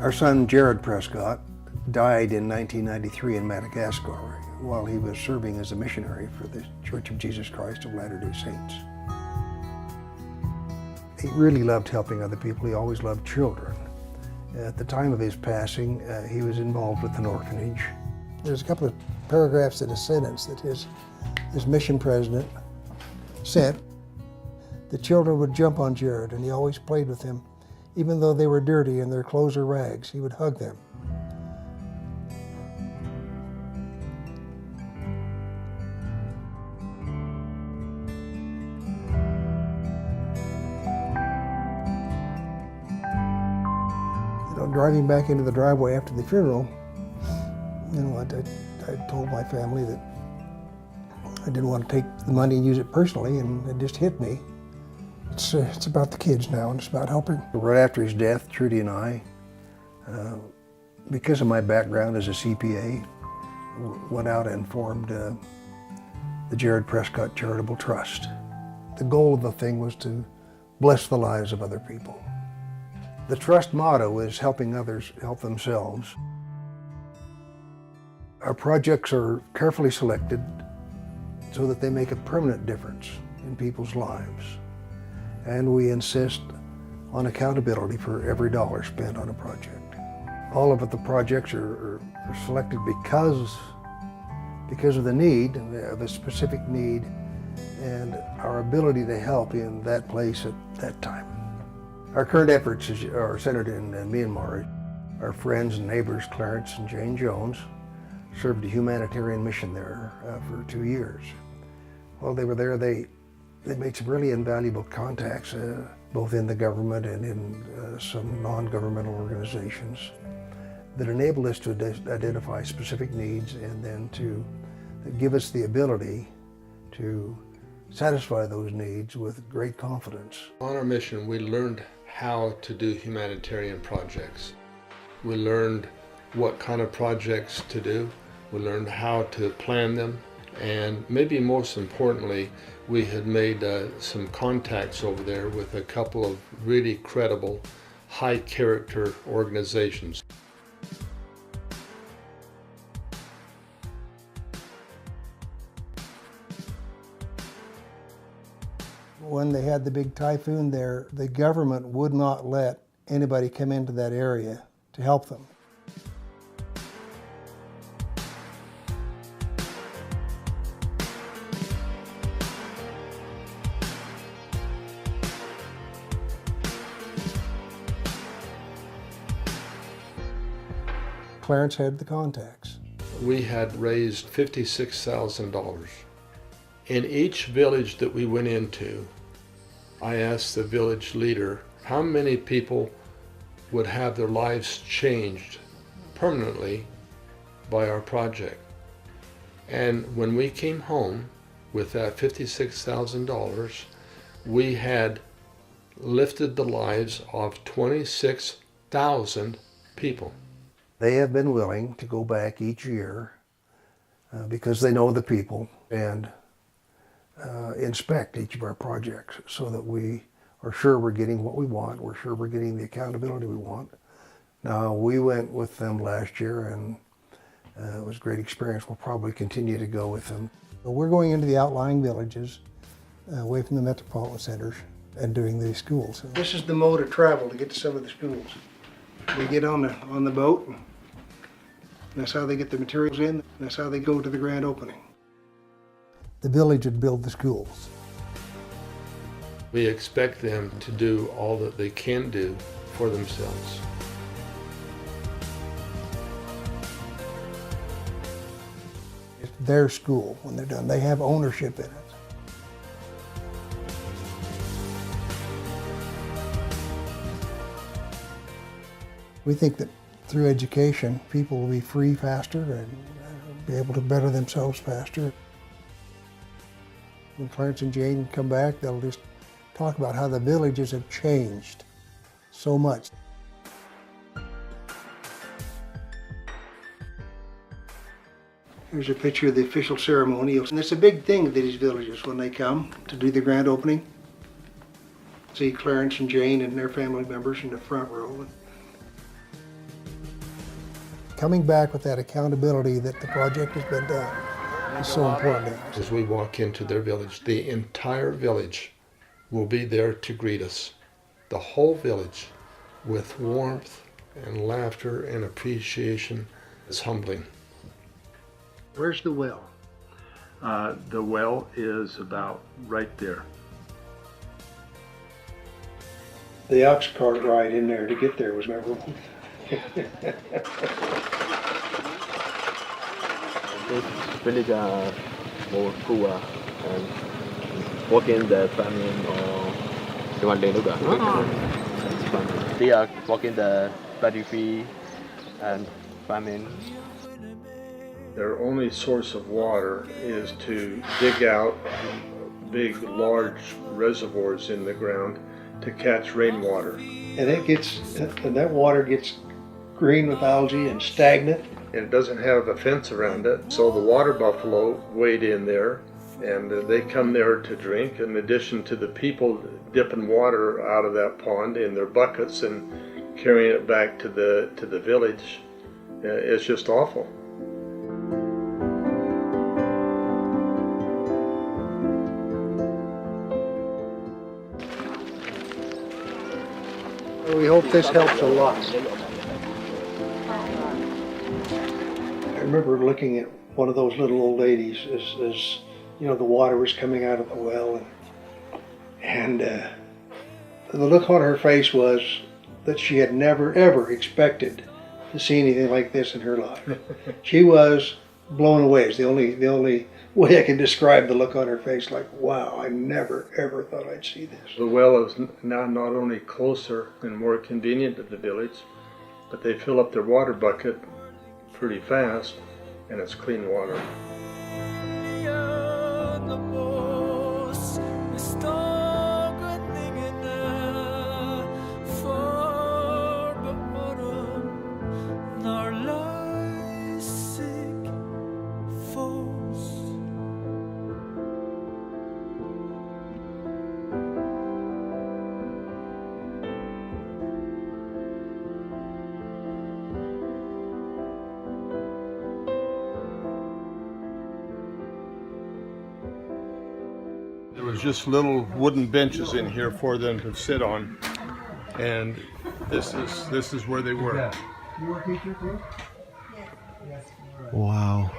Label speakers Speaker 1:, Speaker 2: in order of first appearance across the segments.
Speaker 1: Our son Jared Prescott died in 1993 in Madagascar while he was serving as a missionary for the Church of Jesus Christ of Latter-day Saints. He really loved helping other people. He always loved children. At the time of his passing, he was involved with an orphanage. There's a couple of paragraphs in a sentence that his mission president sent. The children would jump on Jared, and he always played with them. Even though they were dirty and their clothes are rags, he would hug them. Driving back into the driveway after the funeral, I told my family that I didn't want to take the money and use it personally, and it just hit me. It's about the kids now, and it's about helping. Right after his death, Trudy and I, because of my background as a CPA, went out and formed the Jared Prescott Charitable Trust. The goal of the thing was to bless the lives of other people. The trust motto is helping others help themselves. Our projects are carefully selected so that they make a permanent difference in people's lives. And we insist on accountability for every dollar spent on a project. All of the projects are selected because of the need, of a specific need, and our ability to help in that place at that time. Our current efforts are centered in Myanmar. Our friends and neighbors, Clarence and Jane Jones, served a humanitarian mission there for 2 years. While they were there, they made some really invaluable contacts, both in the government and in some non-governmental organizations, that enabled us to identify specific needs and then to give us the ability to satisfy those needs with great confidence.
Speaker 2: On our mission, we learned how to do humanitarian projects. We learned what kind of projects to do. We learned how to plan them. And maybe most importantly, we had made some contacts over there with a couple of really credible, high character organizations.
Speaker 1: When they had the big typhoon there, the government would not let anybody come into that area to help them. Clarence had the contacts.
Speaker 2: We had raised $56,000. In each village that we went into, I asked the village leader how many people would have their lives changed permanently by our project. And when we came home with that $56,000, we had lifted the lives of 26,000 people.
Speaker 1: They have been willing to go back each year because they know the people and inspect each of our projects so that we are sure we're getting what we want, we're sure we're getting the accountability we want. Now, we went with them last year and it was a great experience. We'll probably continue to go with them. We're going into the outlying villages, away from the metropolitan centers, and doing these schools. This is the mode of travel to get to some of the schools. They get on the boat, and that's how they get the materials in, that's how they go to the grand opening. The village would build the schools.
Speaker 2: We expect them to do all that they can do for themselves.
Speaker 1: It's their school when they're done. They have ownership in it. We think that through education, people will be free faster and be able to better themselves faster. When Clarence and Jane come back, they'll just talk about how the villages have changed so much. Here's a picture of the official ceremony. And it's a big thing at these villages when they come to do the grand opening. See Clarence and Jane and their family members in the front row. coming back with that accountability that the project has been done is so important to us.
Speaker 2: As we walk into their village, the entire village will be there to greet us. The whole village, with warmth and laughter and appreciation. It's humbling.
Speaker 1: Where's the well?
Speaker 3: The well is about right there.
Speaker 1: The ox cart ride in there to get there was memorable.
Speaker 4: This village are more poor and working the farming or the one day look at. It's fun. They are working the battery and farming.
Speaker 3: Their only source of water is to dig out big, large reservoirs in the ground to catch rainwater.
Speaker 1: And that water gets green with algae and stagnant.
Speaker 3: And it doesn't have a fence around it, so the water buffalo wade in there, and they come there to drink, in addition to the people dipping water out of that pond in their buckets and carrying it back to the village. It's just awful.
Speaker 1: We hope this helps a lot. I remember looking at one of those little old ladies as you know, the water was coming out of the well, and the look on her face was that she had never ever expected to see anything like this in her life. She was blown away. It's the only way I can describe the look on her face. Like, wow, I never ever thought I'd see this.
Speaker 3: The well is now not only closer and more convenient to the village, but they fill up their water bucket pretty fast, and it's clean water. There was just little wooden benches in here for them to sit on, and this is where they were.
Speaker 1: You were a teacher too?
Speaker 5: Wow.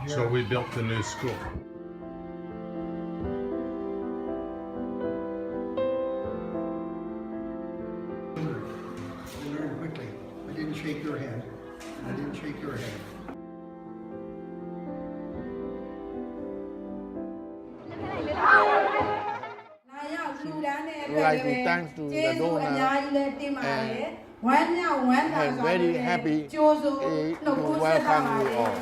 Speaker 3: So we built the new school.
Speaker 1: Learn quickly. I didn't shake your hand. I didn't shake your hand.
Speaker 5: I'd like to thank to the donor and I'm very happy to welcome you all.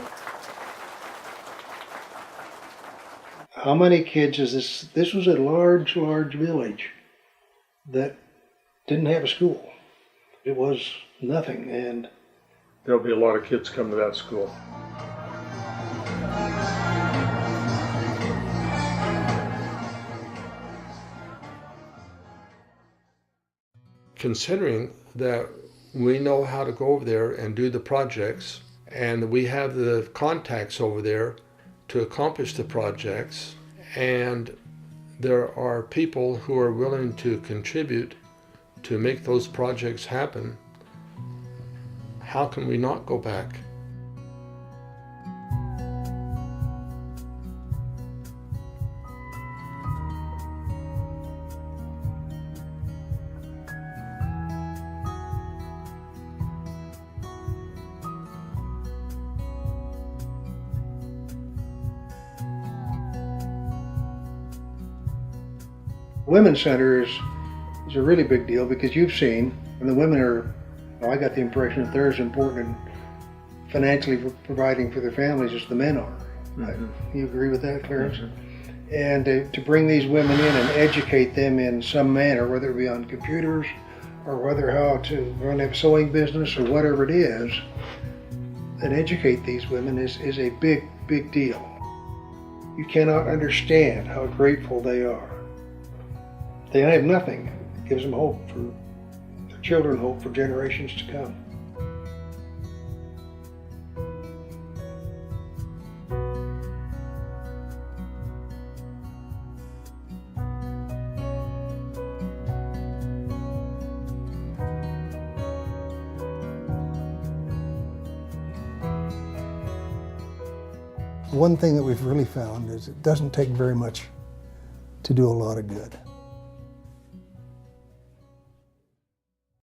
Speaker 1: How many kids is this? This was a large village that didn't have a school. It was nothing, and
Speaker 3: There'll be a lot of kids come to that school.
Speaker 2: Considering that we know how to go over there and do the projects, and we have the contacts over there to accomplish the projects, and there are people who are willing to contribute to make those projects happen, how can we not go back?
Speaker 1: Women's Center is a really big deal because you've seen, and the women are, well, I got the impression that they're as important in financially providing for their families as the men are. Mm-hmm. You agree with that, Clarence? Mm-hmm. And to bring these women in and educate them in some manner, whether it be on computers or whether how to run a sewing business or whatever it is, and educate these women is a big deal. You cannot understand how grateful they are. They have nothing. It gives them hope for their children, hope for generations to come. One thing that we've really found is it doesn't take very much to do a lot of good.